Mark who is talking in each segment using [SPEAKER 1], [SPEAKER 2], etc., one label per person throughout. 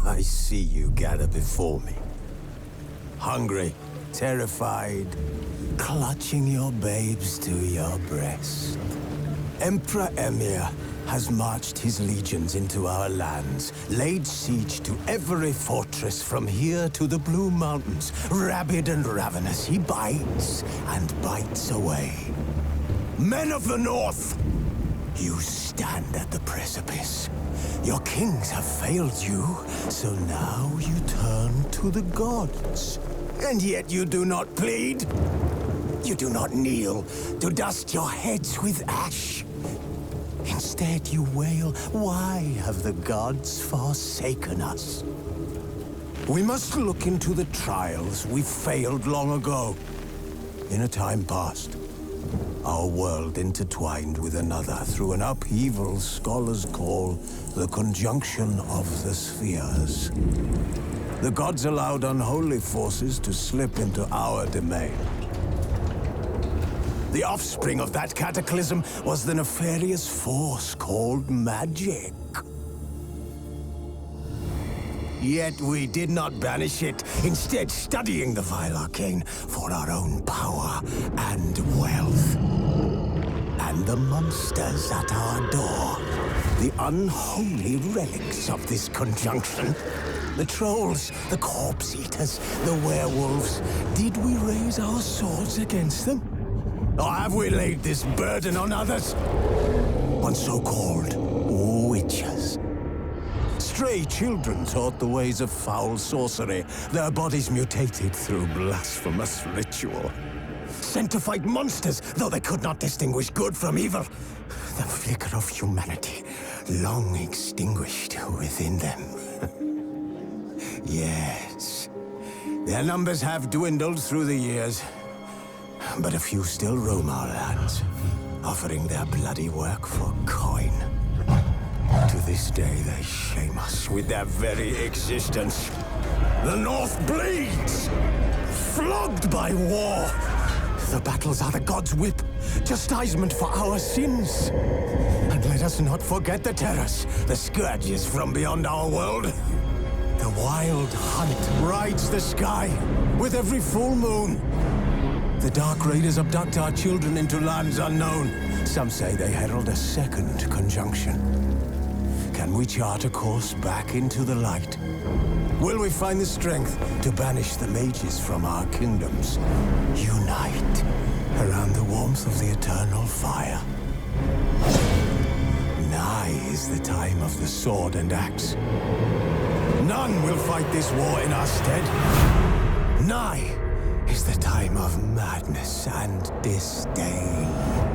[SPEAKER 1] I see you gather before me. Hungry, terrified, clutching your babes to your breast. Emperor Emir has marched his legions into our lands, laid siege to every fortress from here to the Blue Mountains. Rabid and ravenous, he bites and bites away. Men of the North, you stand at the precipice. Your kings have failed you, so now you turn to the gods. And yet you do not plead. You do not kneel to dust your heads with ash. Instead you wail, why have the gods forsaken us? We must look into the trials we failed long ago. In a time past, our world intertwined with another through an upheaval scholars call the conjunction of the spheres. The gods allowed unholy forces to slip into our domain. The offspring of that cataclysm was the nefarious force called magic. Yet we did not banish it, instead studying the vile arcane for our own power and wealth. And the monsters at our door, the unholy relics of this conjunction. The trolls, the corpse eaters, the werewolves. Did we raise our swords against them? Or have we laid this burden on others? On so-called witches. Stray children taught the ways of foul sorcery, their bodies mutated through blasphemous ritual. Sent to fight monsters, though they could not distinguish good from evil. The flicker of humanity, long extinguished within them. Yes, their numbers have dwindled through the years, but a few still roam our lands, offering their bloody work for coin. To this day, they shame us with their very existence. The North bleeds, flogged by war. The battles are the gods' whip, chastisement for our sins. And let us not forget the terrors, the scourges from beyond our world. The wild hunt rides the sky with every full moon. The Dark Raiders abduct our children into lands unknown. Some say they herald a second conjunction. Can we chart a course back into the light? Will we find the strength to banish the mages from our kingdoms? Unite around the warmth of the eternal fire. Nigh is the time of the sword and axe. None will fight this war in our stead. Nigh is the time of madness and disdain.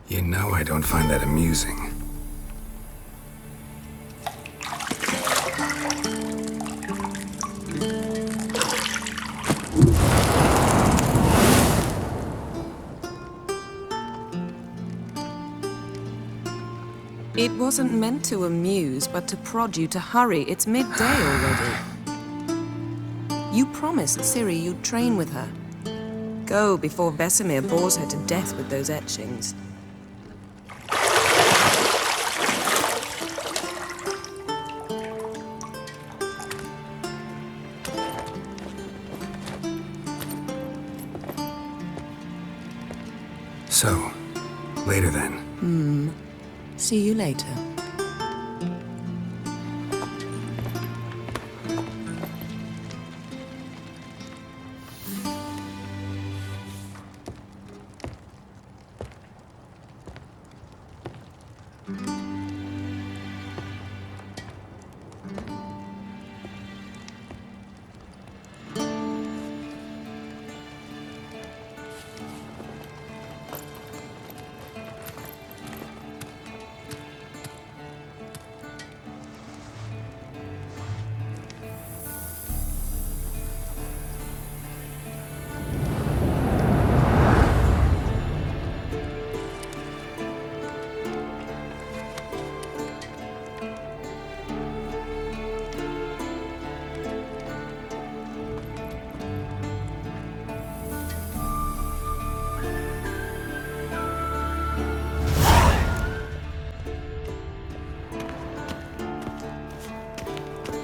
[SPEAKER 2] You know I don't find that amusing.
[SPEAKER 3] It wasn't meant to amuse, but to prod you to hurry. It's midday already. You promised Ciri you'd train with her. Go before Vesemir bores her to death with those etchings.
[SPEAKER 2] So, later then.
[SPEAKER 3] See you later.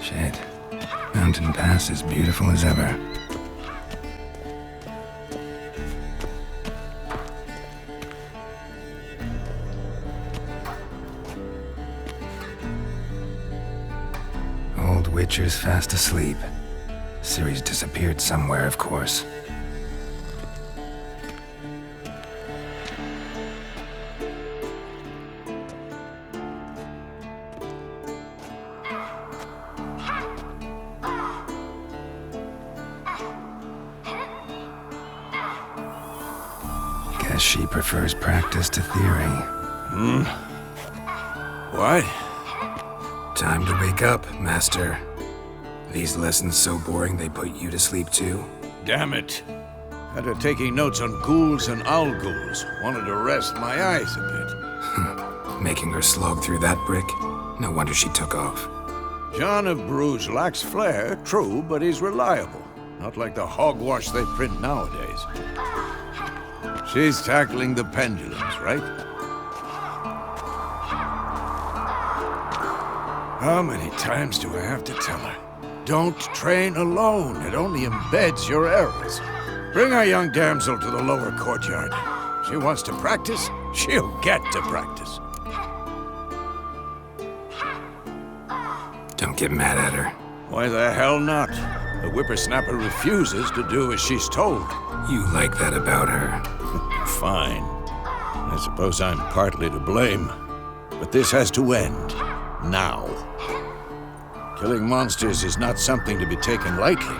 [SPEAKER 2] Shit. Mountain Pass is beautiful as ever. Old Witcher's fast asleep. Ciri's disappeared somewhere, of course. Guess she prefers practice to theory.
[SPEAKER 1] What?
[SPEAKER 2] Time to wake up, Master. These lessons so boring they put you to sleep too?
[SPEAKER 4] Damn it. After taking notes on ghouls and owl ghouls, wanted to rest my eyes a
[SPEAKER 2] Making her slog through that brick? No wonder she took off.
[SPEAKER 4] bit. John of Bruges lacks flair, true, but he's reliable. Not like the hogwash they print nowadays. She's tackling the pendulums, right? How many times do I have to tell her? Don't train alone. It only embeds your errors. Bring our young damsel to the lower courtyard. She wants to practice, she'll get to practice.
[SPEAKER 2] Don't get mad at her.
[SPEAKER 4] Why the hell not? The whippersnapper refuses to do as she's told.
[SPEAKER 2] You like that about her.
[SPEAKER 4] Fine. I suppose I'm partly to blame. But this has to end. Now. Killing monsters is not something to be taken lightly.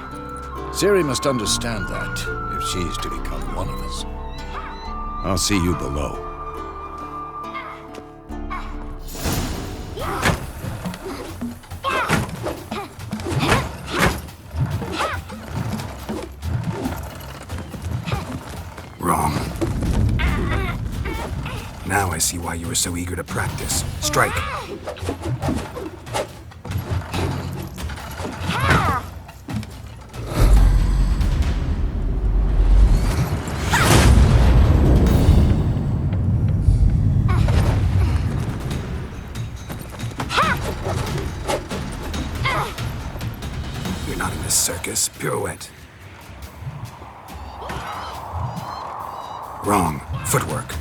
[SPEAKER 4] Ciri must understand that, if she's to become one of us. I'll see you below.
[SPEAKER 2] Wrong. Now I see why you were so eager to practice. Strike. You're not in this circus. Pirouette. Wrong. Footwork.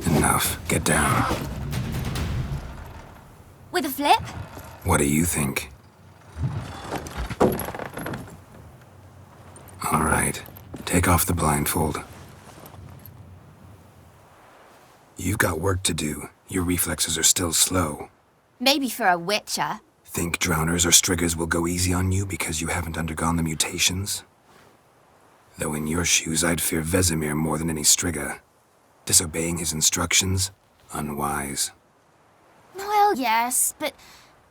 [SPEAKER 2] Enough. Get down.
[SPEAKER 5] With a flip?
[SPEAKER 2] What do you think? All right. Take off the blindfold. You've got work to do. Your reflexes are still slow.
[SPEAKER 5] Maybe for a witcher.
[SPEAKER 2] Think drowners or striggers will go easy on you because you haven't undergone the mutations? Though in your shoes, I'd fear Vesemir more than any Striga. Disobeying his instructions? Unwise.
[SPEAKER 5] Well, yes, but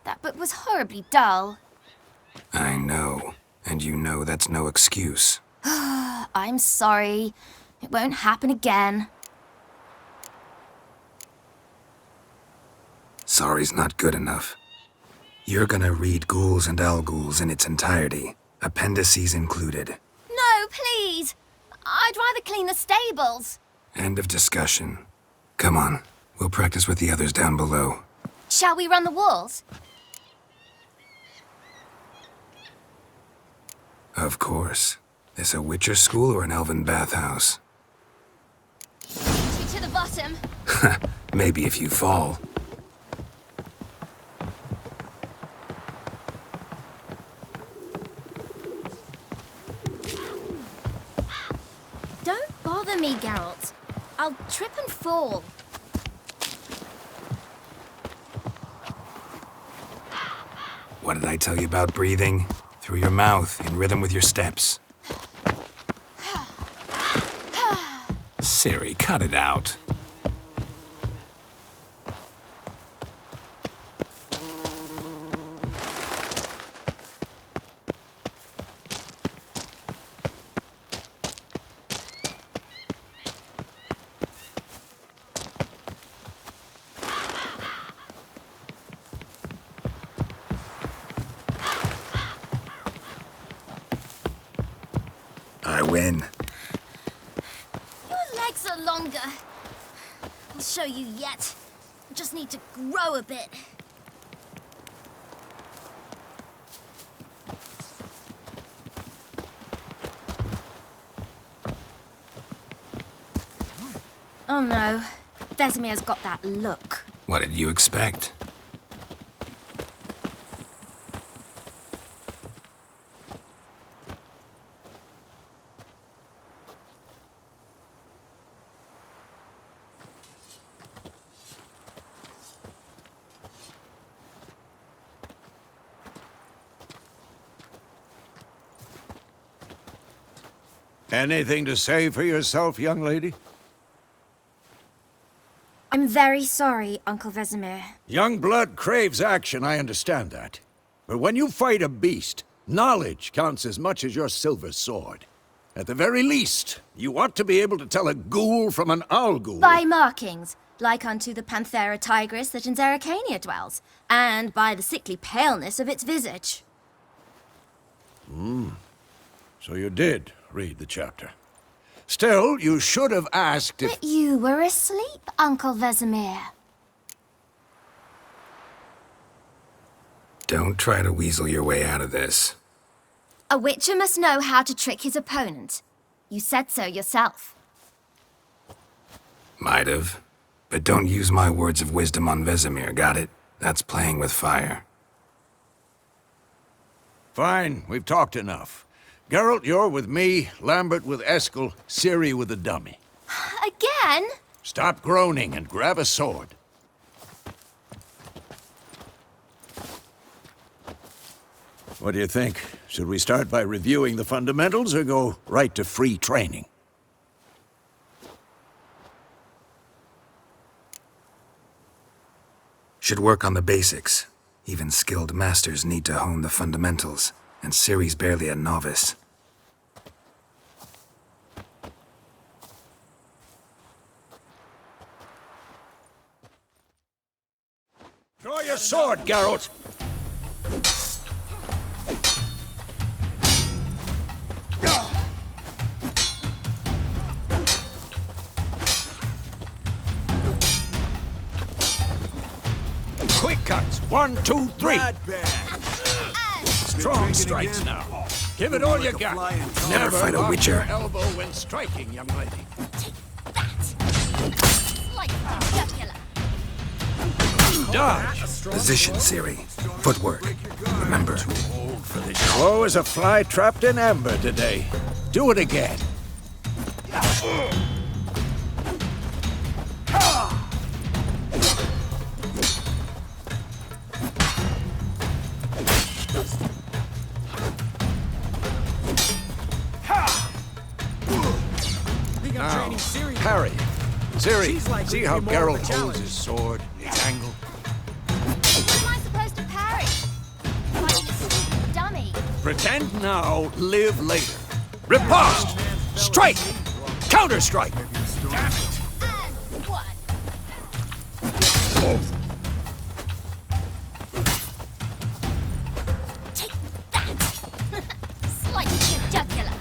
[SPEAKER 5] that book was horribly dull.
[SPEAKER 2] I know. And you know that's no excuse.
[SPEAKER 5] I'm sorry. It won't happen again.
[SPEAKER 2] Sorry's not good enough. You're gonna read Ghouls and Al-Ghouls in its entirety, appendices included.
[SPEAKER 5] No, please! I'd rather clean the stables.
[SPEAKER 2] End of discussion. Come on, we'll practice with the others down below.
[SPEAKER 5] Shall we run the walls?
[SPEAKER 2] Of course. This a Witcher school or an elven bathhouse?
[SPEAKER 5] To the bottom.
[SPEAKER 2] Maybe if you fall.
[SPEAKER 5] Don't bother me, Geralt. I'll trip and fall.
[SPEAKER 2] What did I tell you about breathing? Through your mouth, in rhythm with your steps. Ciri, cut it out. I win.
[SPEAKER 5] Your legs are longer. I'll show you yet. Just need to grow a bit. Oh no. Vesemir's got that look.
[SPEAKER 2] What did you expect?
[SPEAKER 4] Anything to say for yourself, young lady?
[SPEAKER 5] I'm very sorry, Uncle Vesemir.
[SPEAKER 4] Young blood craves action, I understand that. But when you fight a beast, knowledge counts as much as your silver sword. At the very least, you ought to be able to tell a ghoul from an owl-ghoul.
[SPEAKER 5] By markings, like unto the Panthera tigris that in Zerrikania dwells, and by the sickly paleness of its visage.
[SPEAKER 4] So you did read the chapter. Still, you should have asked if...
[SPEAKER 5] But you were asleep, Uncle Vesemir.
[SPEAKER 2] Don't try to weasel your way out of this.
[SPEAKER 5] A witcher must know how to trick his opponent. You said so yourself.
[SPEAKER 2] Might have. But don't use my words of wisdom on Vesemir, got it? That's playing with fire.
[SPEAKER 4] Fine, we've talked enough. Geralt, you're with me, Lambert with Eskel, Ciri with the dummy.
[SPEAKER 5] Again?
[SPEAKER 4] Stop groaning and grab a sword. What do you think? Should we start by reviewing the fundamentals or go right to free training?
[SPEAKER 2] Should work on the basics. Even skilled masters need to hone the fundamentals, and Ciri's barely a novice.
[SPEAKER 4] Draw your sword, Geralt! Quick cuts! 1, 2, 3! Strong strikes now. Give it all you got.
[SPEAKER 2] Never fight a
[SPEAKER 4] lock
[SPEAKER 2] witcher.
[SPEAKER 4] your elbow when striking, young lady.
[SPEAKER 5] Like the jugular.
[SPEAKER 4] Dodge!
[SPEAKER 2] Position, Ciri. Footwork. Remember.
[SPEAKER 4] Slow as a fly trapped in amber today. Do it again. Now, parry. Siri, see how Geralt holds his sword, its angle?
[SPEAKER 5] What am I supposed to parry? Fighting a stupid dummy.
[SPEAKER 4] Pretend now, live later. Riposte! Strike! Counter-strike! Damn it!
[SPEAKER 5] And one. Take that! Slice your jugular.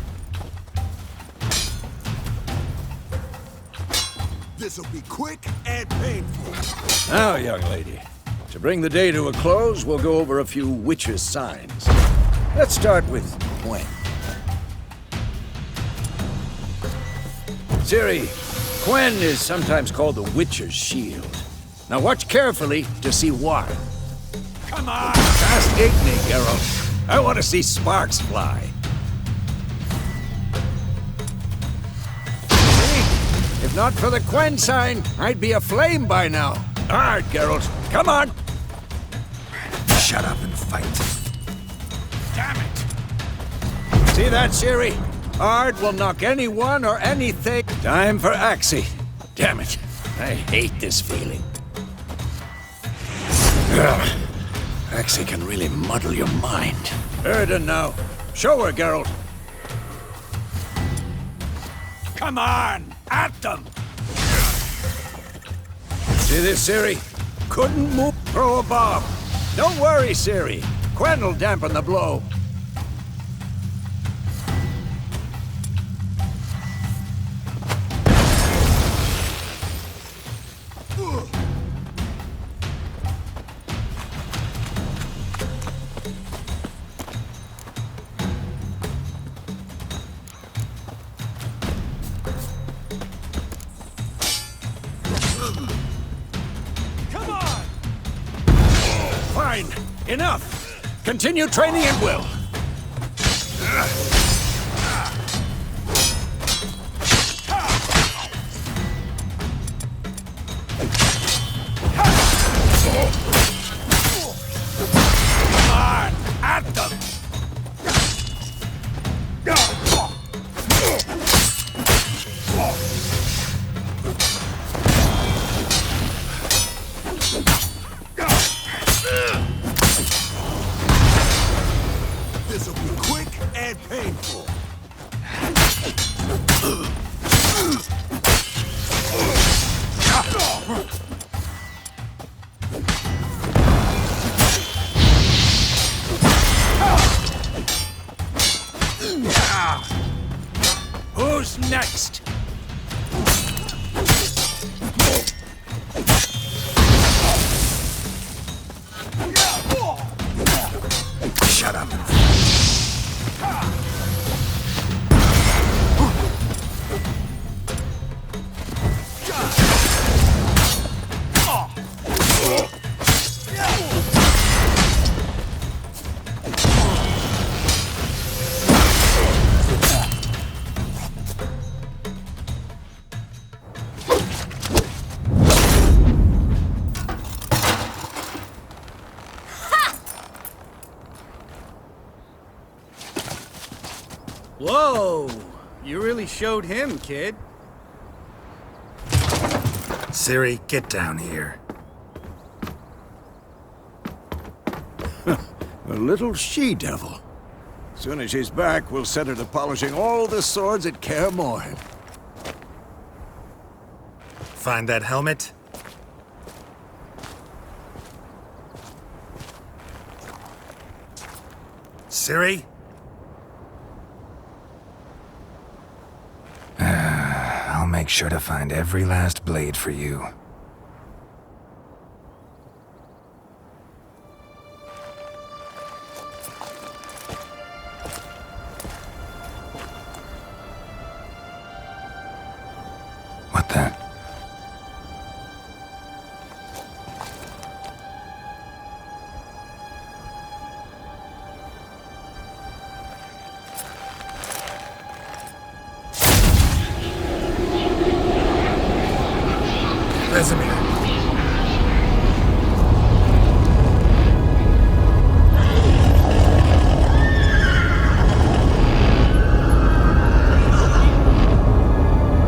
[SPEAKER 1] This'll be quick and painful.
[SPEAKER 4] Now, young lady, to bring the day to a close, we'll go over a few witches' signs. Let's start with Gwen. Ciri, Gwen is sometimes called the Witcher's Shield. Now watch carefully to see why. Come on! Castigate me, Geralt. I want to see sparks fly. See? If not for the Gwen sign, I'd be aflame by now. Hard, Geralt. Come on!
[SPEAKER 2] Shut up and fight.
[SPEAKER 4] Damn it! See that, Ciri? Hard will knock anyone or anything. Time for Axie. Damn it. I hate this feeling. Ugh. Axie can really muddle your mind. Erden now. Show her, Geralt. Come on! At them! See this, Ciri? Couldn't move. Throw a bomb. Don't worry, Ciri. Gwen will dampen the blow. Fine. Enough. Continue training at will. Come on. At them.
[SPEAKER 1] This'll be quick and painful.
[SPEAKER 4] Who's next?
[SPEAKER 2] Shut up.
[SPEAKER 6] Whoa! You really showed him, kid.
[SPEAKER 2] Ciri, get down here.
[SPEAKER 4] A little she-devil. Soon as she's back, we'll set her to polishing all the swords at Kaer Morhen.
[SPEAKER 2] Find that helmet? Ciri? I'll make sure to find every last blade for you. What the? Vesemir.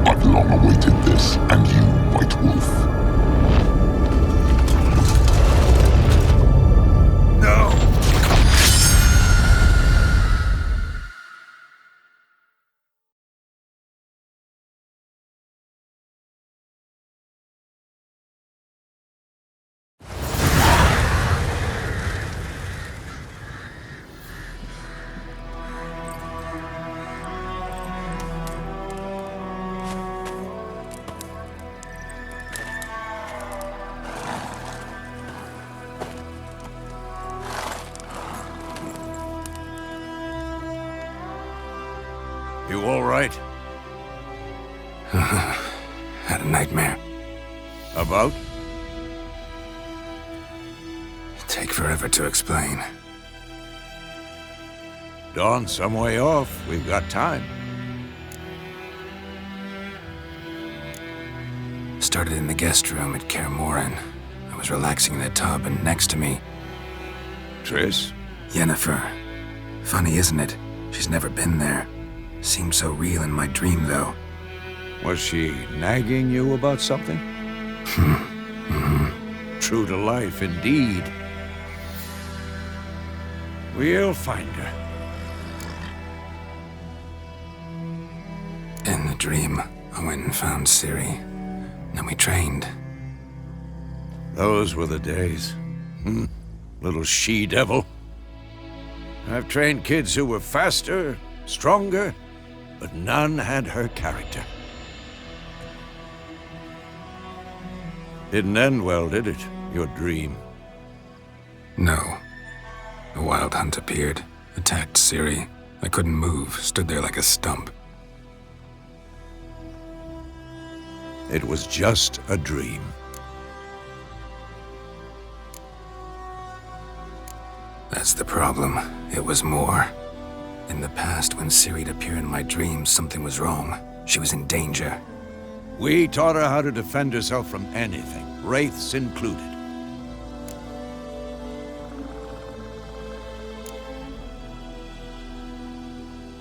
[SPEAKER 7] At
[SPEAKER 4] right?
[SPEAKER 2] Had a nightmare.
[SPEAKER 4] About?
[SPEAKER 2] Take forever to explain.
[SPEAKER 4] Dawn's some way off. We've got time.
[SPEAKER 2] Started in the guest room at Kaer Morhen. I was relaxing in the tub, and next to me,
[SPEAKER 4] Triss?
[SPEAKER 2] Yennefer. Funny, isn't it? She's never been there. Seemed so real in my dream, though.
[SPEAKER 4] Was she nagging you about something? True to life, indeed. We'll find her.
[SPEAKER 2] In the dream, I went and found Ciri. Then we trained.
[SPEAKER 4] Those were the days. Little she-devil. I've trained kids who were faster, stronger, but none had her character. Didn't end well, did it? Your dream?
[SPEAKER 2] No. A wild hunt appeared, attacked Ciri. I couldn't move, stood there like a stump.
[SPEAKER 4] It was just a dream.
[SPEAKER 2] That's the problem. It was more. In the past, when Ciri'd appear in my dreams, something was wrong. She was in danger.
[SPEAKER 4] We taught her how to defend herself from anything, wraiths included.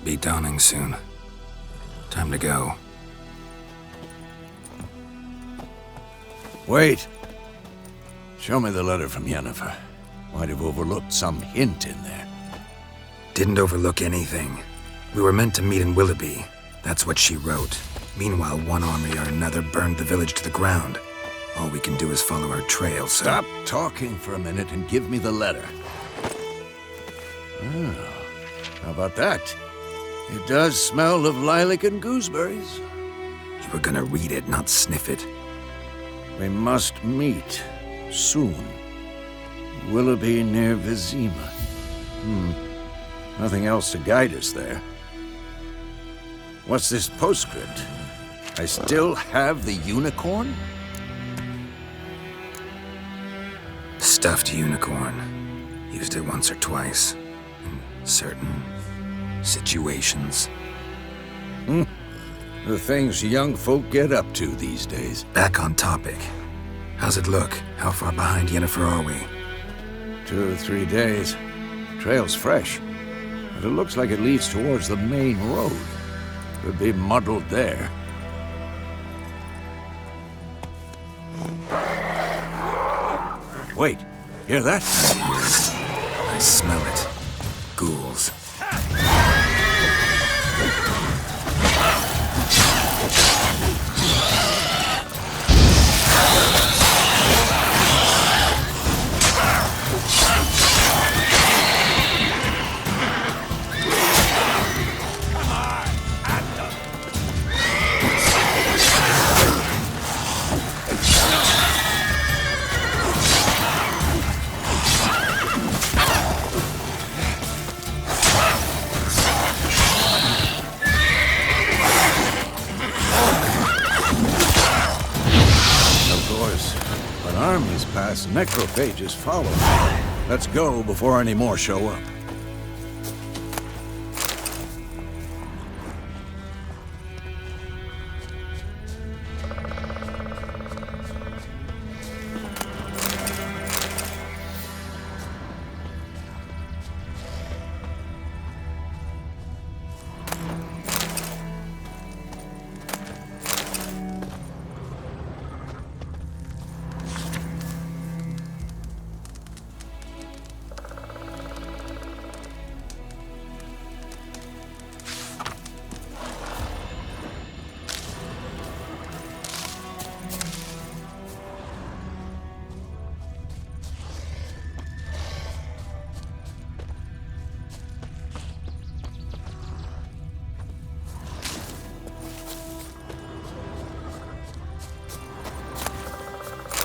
[SPEAKER 2] Be dawning soon. Time to go.
[SPEAKER 4] Wait. Show me the letter from Yennefer. Might have overlooked some hint in there.
[SPEAKER 2] Didn't overlook anything. We were meant to meet in Willoughby. That's what she wrote. Meanwhile, one army or another burned the village to the ground. All we can do is follow her trail, so...
[SPEAKER 4] Stop talking for a minute and give me the letter. Oh, how about that? It does smell of lilac and gooseberries.
[SPEAKER 2] You were gonna read it, not sniff it.
[SPEAKER 4] We must meet soon. Willoughby near Vesemir. Nothing else to guide us there. What's this postscript? I still have the unicorn?
[SPEAKER 2] Stuffed unicorn. Used it once or twice. In certain situations.
[SPEAKER 4] The things young folk get up to these days.
[SPEAKER 2] Back on topic. How's it look? How far behind Yennefer are we?
[SPEAKER 4] 2 or 3 days. Trail's fresh, but it looks like it leads towards the main road. Could be muddled there. Wait, hear that?
[SPEAKER 2] I smell it. Ghouls.
[SPEAKER 4] Armies pass, necrophages follow. Let's go before any more show up.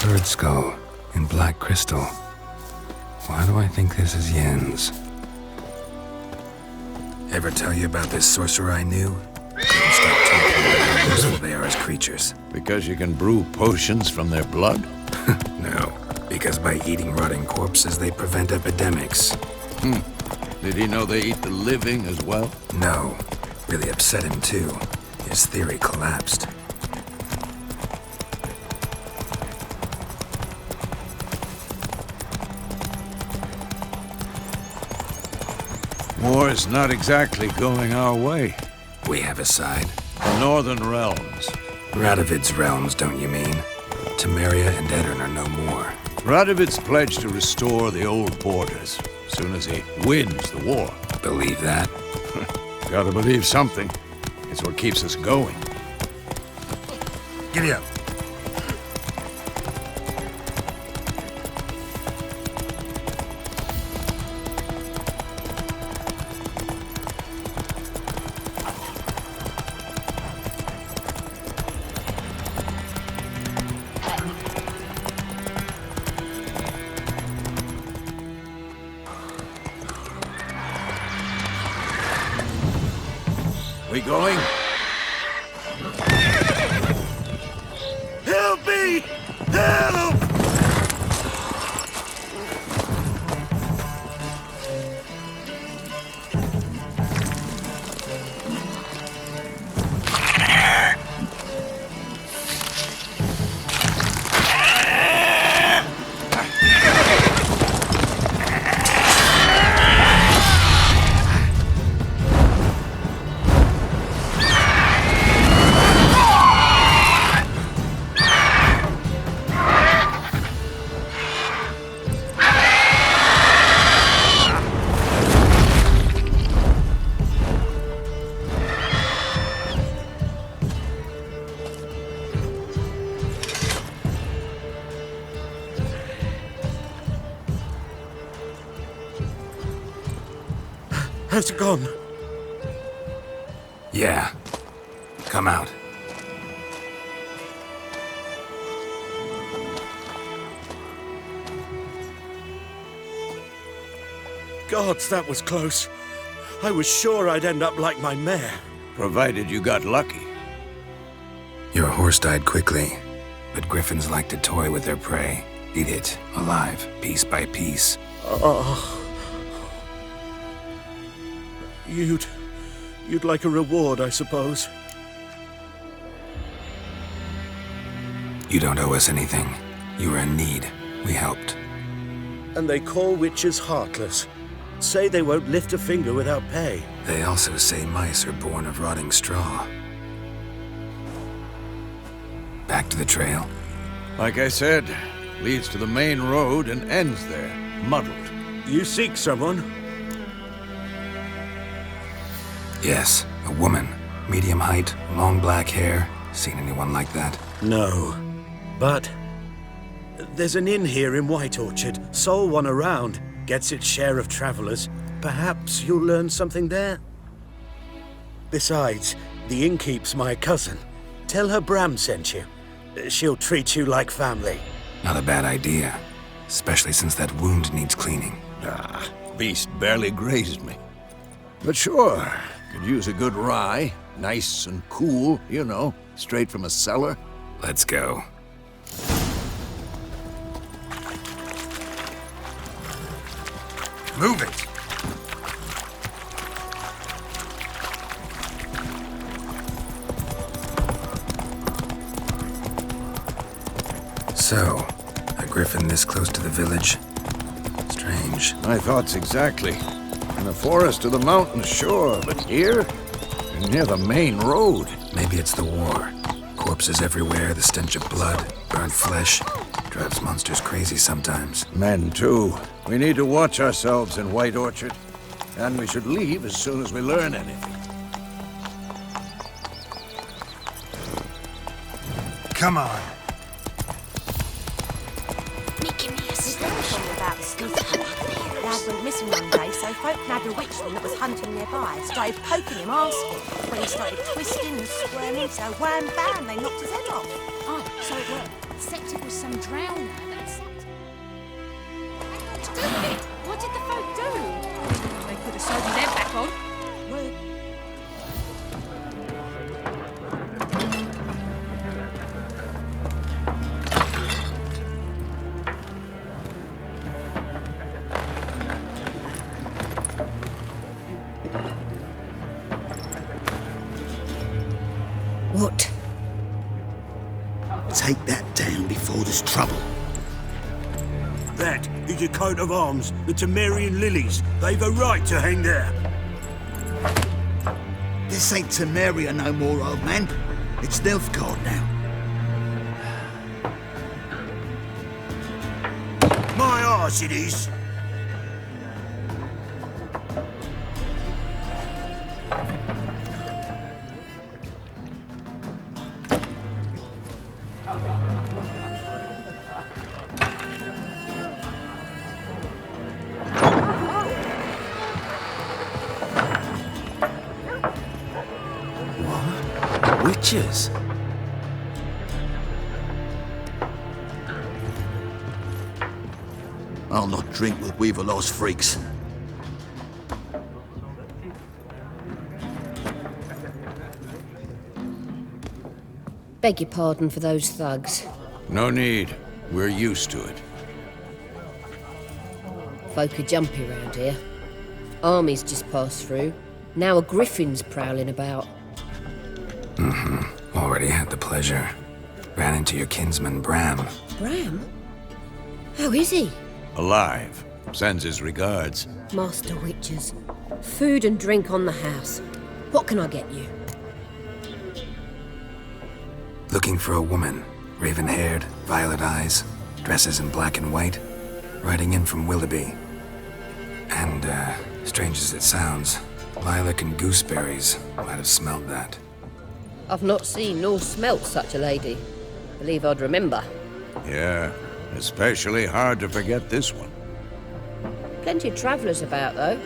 [SPEAKER 4] Bird skull in black crystal. Why do I think this is Yen's? Ever tell you about this sorcerer I knew? Couldn't
[SPEAKER 2] creatures.
[SPEAKER 4] Because you can brew potions from their blood?
[SPEAKER 2] No, because by eating rotting corpses, they prevent epidemics.
[SPEAKER 4] Did he know they eat the living as well?
[SPEAKER 2] No. Really upset him, too. His theory collapsed.
[SPEAKER 4] War's not exactly going our way.
[SPEAKER 2] We have a side.
[SPEAKER 4] The Northern Realms.
[SPEAKER 2] Radovid's realms, don't you mean? Temeria and Edirn are no more.
[SPEAKER 4] Radovid's pledged to restore the old borders as soon as he wins the war.
[SPEAKER 2] Believe that?
[SPEAKER 4] Gotta believe something. It's what keeps us going.
[SPEAKER 2] Giddy up.
[SPEAKER 4] We going? Help me! Help!
[SPEAKER 1] Has it gone?
[SPEAKER 2] Yeah. Come out.
[SPEAKER 1] Gods, that was close. I was sure I'd end up like my mare.
[SPEAKER 4] Provided you got lucky.
[SPEAKER 2] Your horse died quickly, but griffins like to toy with their prey. Eat it, alive, piece by piece.
[SPEAKER 1] Oh. You'd like a reward, I suppose.
[SPEAKER 2] You don't owe us anything. You were in need. We helped.
[SPEAKER 1] And they call witches heartless. Say they won't lift a finger without pay.
[SPEAKER 2] They also say mice are born of rotting straw. Back to the trail.
[SPEAKER 4] Like I said, leads to the main road and ends there, muddled.
[SPEAKER 1] You seek someone?
[SPEAKER 2] Yes, a woman. Medium height, long black hair. Seen anyone like that?
[SPEAKER 1] No. But there's an inn here in White Orchard. Sole one around. Gets its share of travelers. Perhaps you'll learn something there? Besides, the innkeep's my cousin. Tell her Bram sent you. She'll treat you like family.
[SPEAKER 2] Not a bad idea. Especially since that wound needs cleaning.
[SPEAKER 4] Beast barely grazed me. But sure, could use a good rye. Nice and cool, you know, straight from a cellar.
[SPEAKER 2] Let's go. Move it! So, a griffin this close to the village? Strange.
[SPEAKER 4] My thoughts exactly. In the forest or the mountains, sure, but here? Near the main road.
[SPEAKER 2] Maybe it's the war. Corpses everywhere, the stench of blood, burnt flesh. Drives monsters crazy sometimes.
[SPEAKER 4] Men, too. We need to watch ourselves in White Orchard. And we should leave as soon as we learn anything.
[SPEAKER 2] Come on.
[SPEAKER 7] About the lad went missing one day, so folk nabbed a witchman that was hunting nearby. Started poking him, asking. When he started twisting and squirming, so wham bam, they knocked his head off.
[SPEAKER 5] Oh, so it worked. Except it was some drowner that sucked. What did the folk do? They could have sewed his head back on.
[SPEAKER 7] What?
[SPEAKER 8] Take that down before there's trouble.
[SPEAKER 9] That is a coat of arms, the Temerian lilies. They've a right to hang there.
[SPEAKER 8] This ain't Temeria no more, old man. It's Nilfgaard now.
[SPEAKER 9] My arse it is.
[SPEAKER 1] Witches?
[SPEAKER 8] I'll not drink with Weaverlaw's freaks.
[SPEAKER 7] Beg your pardon for those thugs.
[SPEAKER 4] No need. We're used to it.
[SPEAKER 7] Folk are jumpy round here. Armies just passed through. Now a griffin's prowling about.
[SPEAKER 2] Already had the pleasure. Ran into your kinsman, Bram.
[SPEAKER 7] Bram? How is he?
[SPEAKER 4] Alive. Sends his regards.
[SPEAKER 7] Master Witches. Food and drink on the house. What can I get you?
[SPEAKER 2] Looking for a woman. Raven-haired, violet eyes, dresses in black and white. Riding in from Willoughby. And, strange as it sounds, lilac and gooseberries might have smelled that.
[SPEAKER 7] I've not seen nor smelt such a lady. Believe I'd remember.
[SPEAKER 4] Yeah, especially hard to forget this one.
[SPEAKER 7] Plenty of travellers about, though.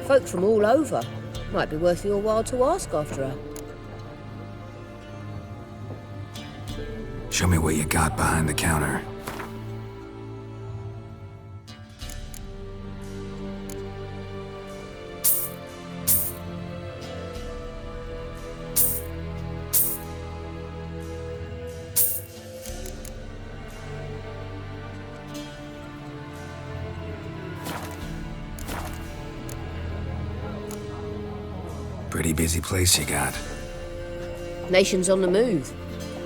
[SPEAKER 7] Folk from all over. Might be worth your while to ask after her.
[SPEAKER 2] Show me what you got behind the counter. Pretty busy place you got.
[SPEAKER 7] Nations on the move.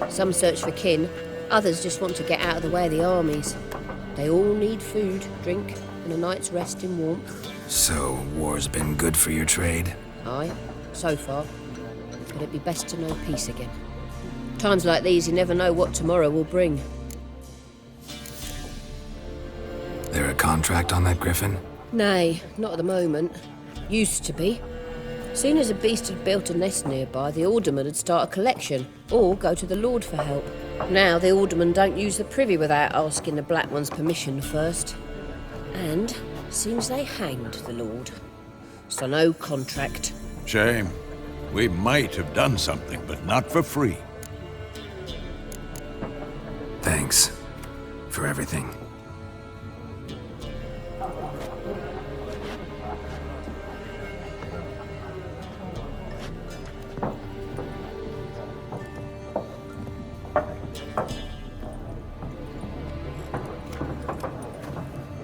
[SPEAKER 7] Some search for kin, others just want to get out of the way of the armies. They all need food, drink, and a night's rest in warmth.
[SPEAKER 2] So, war's been good for your trade?
[SPEAKER 7] Aye, so far. But it'd be best to know peace again. Times like these, you never know what tomorrow will bring.
[SPEAKER 2] There a contract on that griffin?
[SPEAKER 7] Nay, not at the moment. Used to be. Soon as a beast had built a nest nearby, the alderman would start a collection, or go to the Lord for help. Now the aldermen don't use the privy without asking the Black One's permission first. And seems they hanged the Lord. So no contract.
[SPEAKER 4] Shame. We might have done something, but not for free.
[SPEAKER 2] Thanks for everything.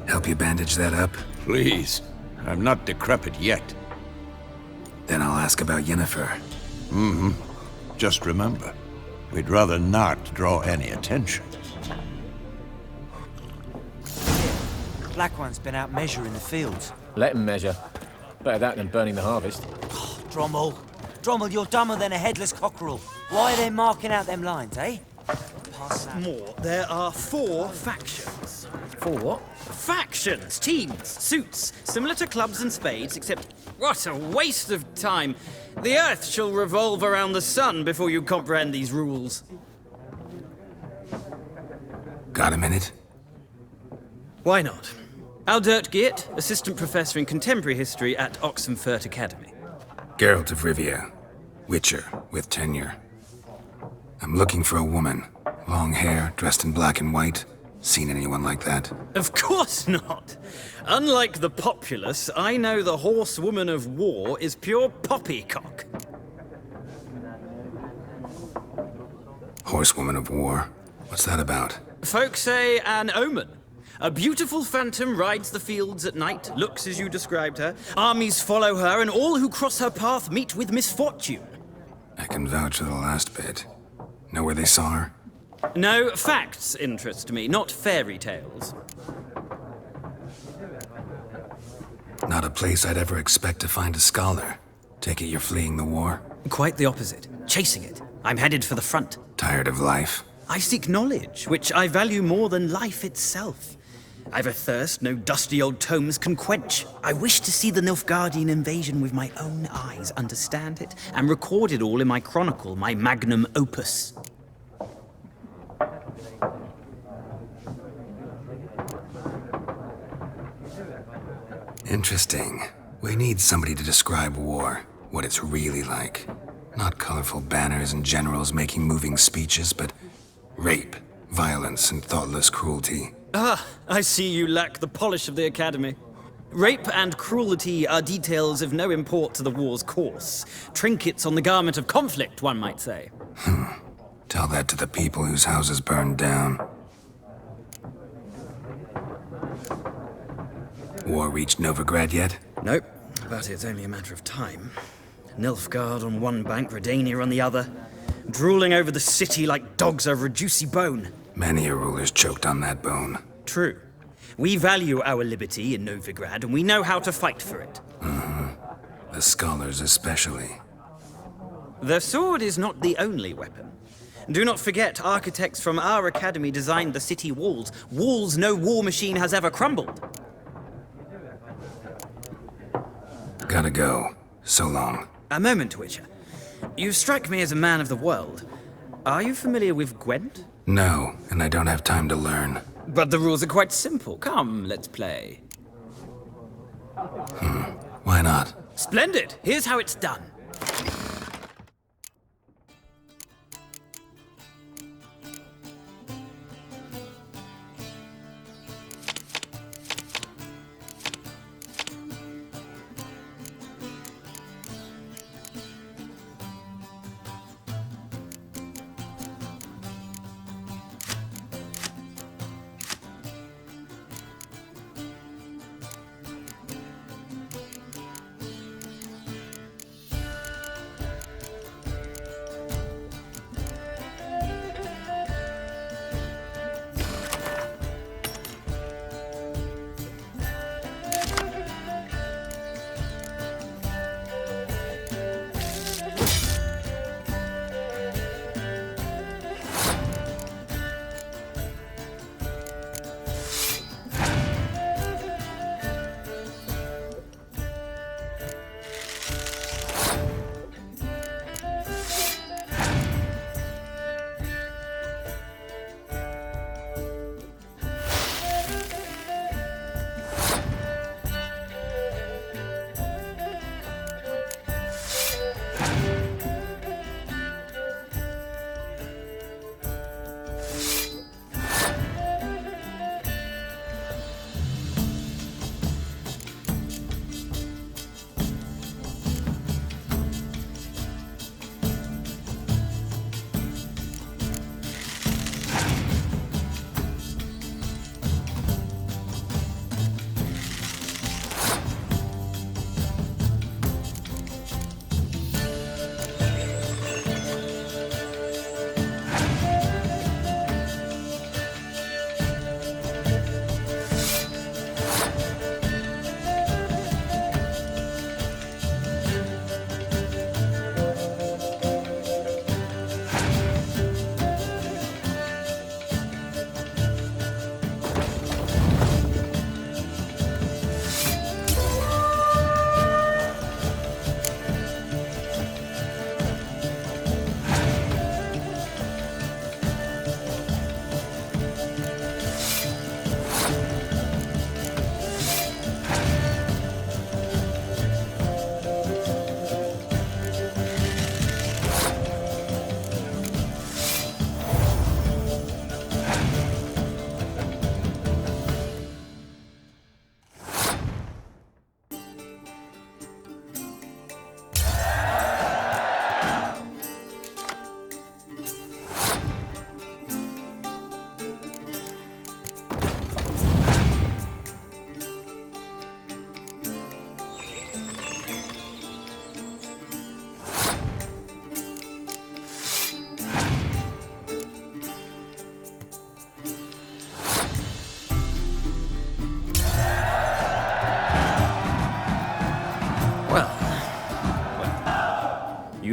[SPEAKER 2] Help you bandage that up?
[SPEAKER 4] Please. I'm not decrepit yet.
[SPEAKER 2] Then I'll ask about Yennefer.
[SPEAKER 4] Just remember, we'd rather not draw any attention.
[SPEAKER 10] Black One's been out measuring the fields.
[SPEAKER 11] Let him measure. Better that than burning the harvest.
[SPEAKER 10] Drommel. Drommel, you're dumber than a headless cockerel. Why are they marking out them lines, eh?
[SPEAKER 6] More, there are 4 factions.
[SPEAKER 11] 4 what?
[SPEAKER 6] Factions, teams, suits, similar to clubs and spades, except what a waste of time. The earth shall revolve around the sun before you comprehend these rules.
[SPEAKER 2] Got a minute?
[SPEAKER 6] Why not? Aldert Geert, assistant professor in contemporary history at Oxenfurt Academy.
[SPEAKER 2] Geralt of Rivia, Witcher with tenure. I'm looking for a woman. Long hair, dressed in black and white. Seen anyone like that?
[SPEAKER 6] Of course not. Unlike the populace, I know the horsewoman of war is pure poppycock.
[SPEAKER 2] Horsewoman of war? What's that about?
[SPEAKER 6] Folk say an omen. A beautiful phantom rides the fields at night, looks as you described her. Armies follow her, and all who cross her path meet with misfortune.
[SPEAKER 2] I can vouch for the last bit. Know where they saw her?
[SPEAKER 6] No, facts interest me, not fairy tales.
[SPEAKER 2] Not a place I'd ever expect to find a scholar. Take it you're fleeing the war?
[SPEAKER 6] Quite the opposite. Chasing it. I'm headed for the front.
[SPEAKER 2] Tired of life?
[SPEAKER 6] I seek knowledge, which I value more than life itself. I've a thirst no dusty old tomes can quench. I wish to see the Nilfgaardian invasion with my own eyes, understand it, and record it all in my chronicle, my magnum opus.
[SPEAKER 2] Interesting. We need somebody to describe war, what it's really like. Not colorful banners and generals making moving speeches, but rape, violence, and thoughtless cruelty.
[SPEAKER 6] Ah, I see you lack the polish of the Academy. Rape and cruelty are details of no import to the war's course. Trinkets on the garment of conflict, one might say.
[SPEAKER 2] Tell that to the people whose houses burned down. War reached Novigrad yet?
[SPEAKER 6] Nope, but it's only a matter of time. Nilfgaard on one bank, Redania on the other. Drooling over the city like dogs over a juicy bone.
[SPEAKER 2] Many a ruler's choked on that bone.
[SPEAKER 6] True. We value our liberty in Novigrad, and we know how to fight for it.
[SPEAKER 2] The scholars especially.
[SPEAKER 6] The sword is not the only weapon. Do not forget, architects from our academy designed the city walls. Walls no war machine has ever crumbled.
[SPEAKER 2] Gotta go. So long.
[SPEAKER 6] A moment, Witcher. You strike me as a man of the world. Are you familiar with Gwent?
[SPEAKER 2] No, and I don't have time to learn.
[SPEAKER 6] But the rules are quite simple. Come, let's play.
[SPEAKER 2] Why not?
[SPEAKER 6] Splendid! Here's how it's done.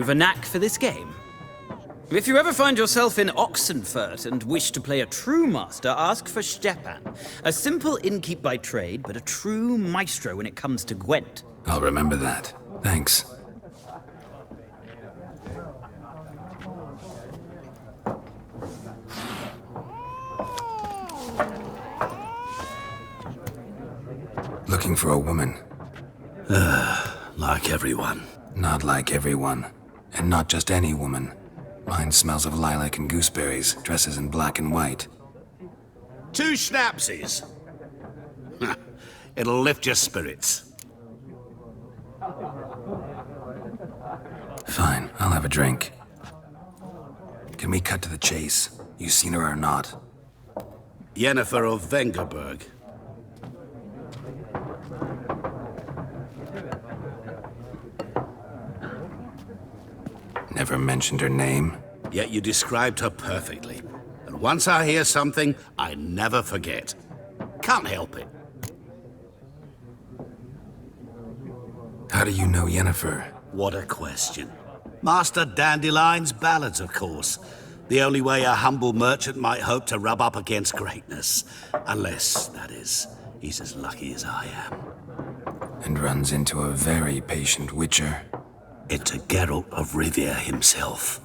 [SPEAKER 6] of a knack for this game. If you ever find yourself in Oxenfurt and wish to play a true master, ask for Stepan. A simple innkeep by trade, but a true maestro when it comes to Gwent.
[SPEAKER 2] I'll remember that. Thanks. Looking for a woman.
[SPEAKER 8] Like everyone.
[SPEAKER 2] Not like everyone. And not just any woman. Mine smells of lilac and gooseberries, dresses in black and white.
[SPEAKER 8] 2 schnapsies. It'll lift your spirits.
[SPEAKER 2] Fine, I'll have a drink. Can we cut to the chase? You seen her or not?
[SPEAKER 8] Yennefer of Vengerberg.
[SPEAKER 2] Never mentioned her name.
[SPEAKER 8] Yet you described her perfectly. And once I hear something, I never forget. Can't help it.
[SPEAKER 2] How do you know Yennefer?
[SPEAKER 8] What a question. Master Dandelion's ballads, of course. The only way a humble merchant might hope to rub up against greatness. Unless, that is, he's as lucky as I am.
[SPEAKER 2] And runs into a very patient witcher.
[SPEAKER 8] Into Geralt of Rivia himself.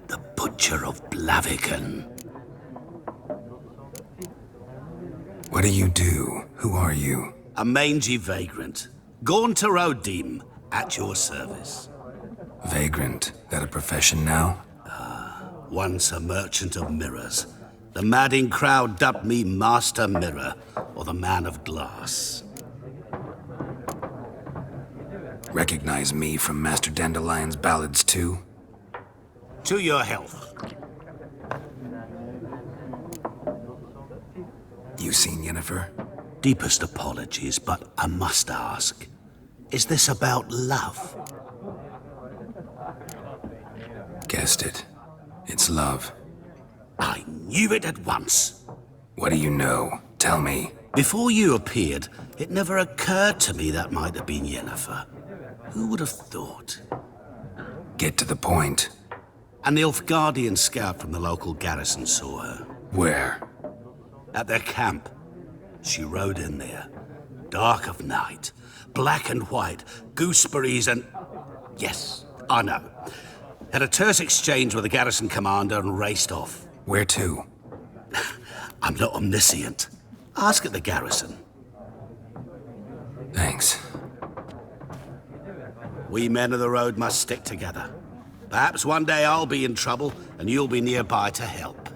[SPEAKER 8] The Butcher of Blaviken.
[SPEAKER 2] What do you do? Who are you?
[SPEAKER 8] A mangy vagrant. Gone to Rodim, at your service.
[SPEAKER 2] Vagrant. That a profession now?
[SPEAKER 8] Once a merchant of mirrors. The madding crowd dubbed me Master Mirror, or the Man of Glass.
[SPEAKER 2] Recognize me from Master Dandelion's ballads too?
[SPEAKER 8] To your health.
[SPEAKER 2] You seen Yennefer?
[SPEAKER 8] Deepest apologies, but I must ask. Is this about love?
[SPEAKER 2] Guessed it. It's love.
[SPEAKER 8] I knew it at once.
[SPEAKER 2] What do you know? Tell me.
[SPEAKER 8] Before you appeared, it never occurred to me that might have been Yennefer. Who would have thought?
[SPEAKER 2] Get to the point.
[SPEAKER 8] An Nilfgaardian scout from the local garrison saw her.
[SPEAKER 2] Where?
[SPEAKER 8] At their camp. She rode in there. Dark of night. Black and white. Gooseberries and... Yes, I know. Had a terse exchange with the garrison commander and raced off.
[SPEAKER 2] Where to?
[SPEAKER 8] I'm not omniscient. Ask at the garrison.
[SPEAKER 2] Thanks.
[SPEAKER 8] We men of the road must stick together. Perhaps one day I'll be in trouble and you'll be nearby to help.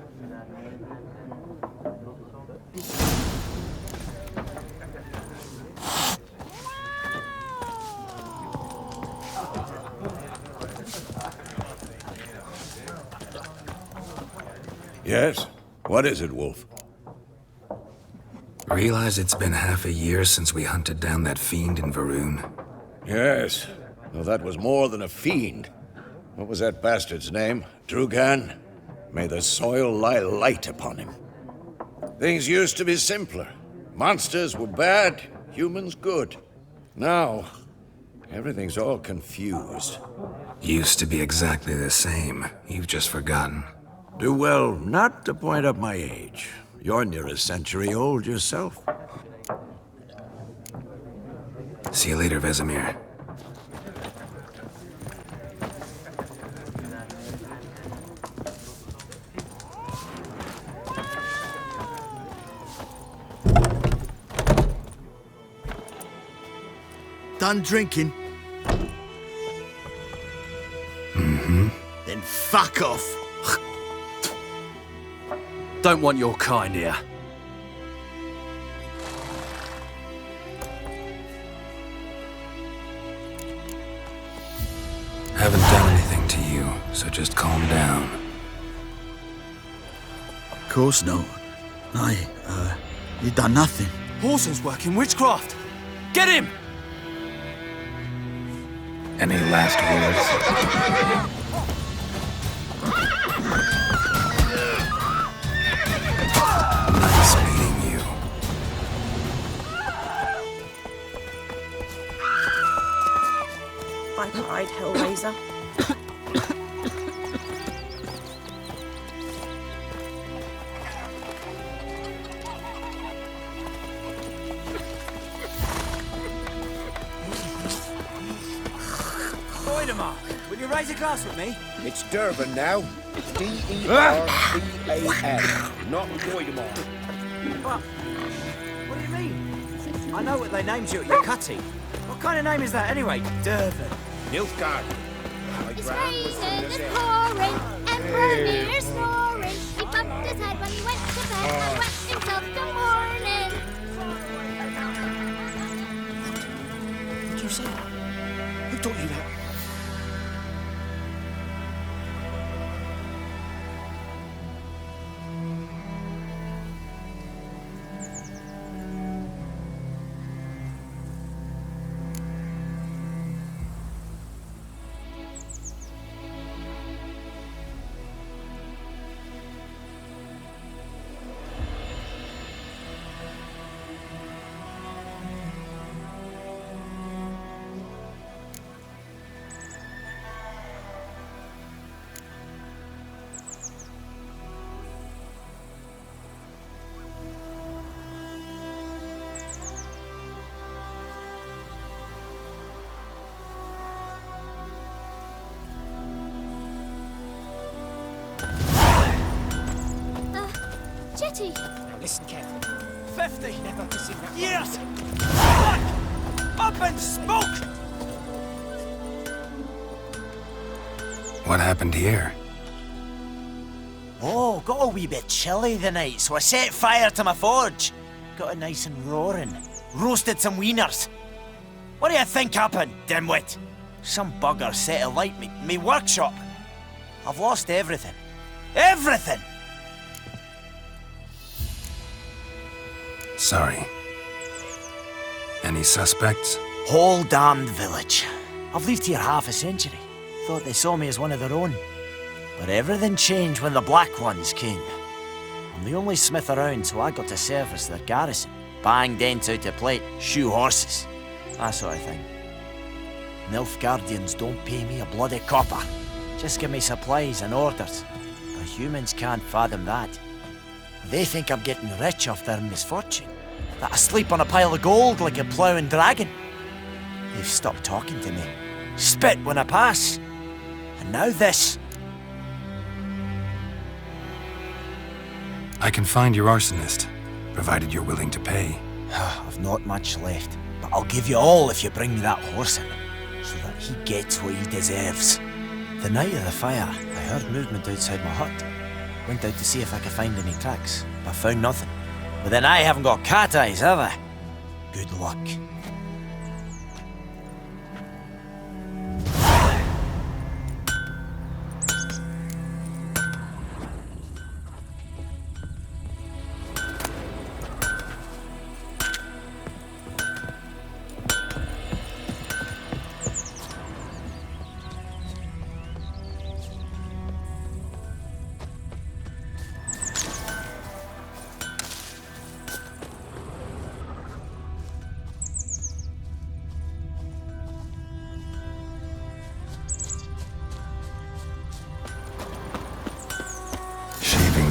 [SPEAKER 4] Yes? What is it, Wolf?
[SPEAKER 2] Realize it's been half a year since we hunted down that fiend in Varun?
[SPEAKER 4] Yes. Though that was more than a fiend. What was that bastard's name? Drugan? May the soil lie light upon him. Things used to be simpler. Monsters were bad, humans good. Now, everything's all confused.
[SPEAKER 2] Used to be exactly the same. You've just forgotten.
[SPEAKER 4] Do well not to point up my age. You're near a century old yourself.
[SPEAKER 2] See you later, Vesemir.
[SPEAKER 8] Done drinking?
[SPEAKER 2] Mm-hmm.
[SPEAKER 8] Then fuck off.
[SPEAKER 10] Don't want your kind here.
[SPEAKER 2] Haven't done anything to you, so just calm down.
[SPEAKER 8] Of course not. You done nothing.
[SPEAKER 10] Horses working witchcraft. Get him!
[SPEAKER 2] Any last words? Nice meeting you.
[SPEAKER 3] I cried, Hellraiser.
[SPEAKER 10] raise a glass with me?
[SPEAKER 9] It's Durban now. D-E-R-B-A-N, not Goidemar.
[SPEAKER 10] What do you mean? I know what they named you at your cutting. What kind of name is that anyway? Durban.
[SPEAKER 9] Nilfgaard.
[SPEAKER 5] It's raining, it's pouring, and Vesemir snoring. He bumped his head when he went to bed and wet himself till morning.
[SPEAKER 10] What did you say? Who taught you that?
[SPEAKER 5] Jetty!
[SPEAKER 10] Now listen carefully. 50 never to see that years! Look! Up in smoke!
[SPEAKER 2] What happened here?
[SPEAKER 10] Oh, got a wee bit chilly the night, so I set fire to my forge. Got it nice and roaring. Roasted some wieners. What do you think happened, dimwit? Some bugger set alight me workshop. I've lost everything. Everything!
[SPEAKER 2] Sorry. Any suspects?
[SPEAKER 10] Whole damned village. I've lived here half a century. Thought they saw me as one of their own. But everything changed when the Black Ones came. I'm the only smith around, so I got to service their garrison. Bang dents out of plate, shoe horses. That sort of thing. Nilfgaardians don't pay me a bloody copper. Just give me supplies and orders. But humans can't fathom that. They think I'm getting rich off their misfortune. That I sleep on a pile of gold like a ploughing dragon. They've stopped talking to me. Spit when I pass. And now this.
[SPEAKER 2] I can find your arsonist, provided you're willing to pay.
[SPEAKER 10] I've not much left, but I'll give you all if you bring me that horse in, so that he gets what he deserves. The night of the fire, I heard movement outside my hut. Went out to see if I could find any tracks, but found nothing. But then I haven't got cat eyes, have I? Good luck.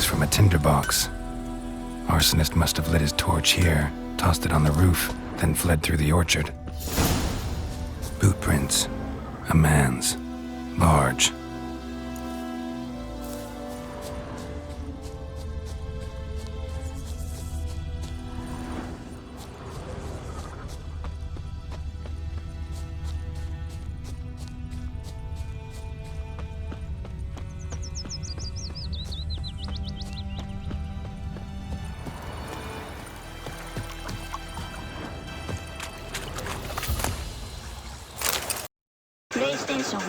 [SPEAKER 2] From a tinderbox. Arsonist must have lit his torch here, tossed it on the roof, then fled through the orchard. Boot prints. A man's. Large.
[SPEAKER 5] PlayStation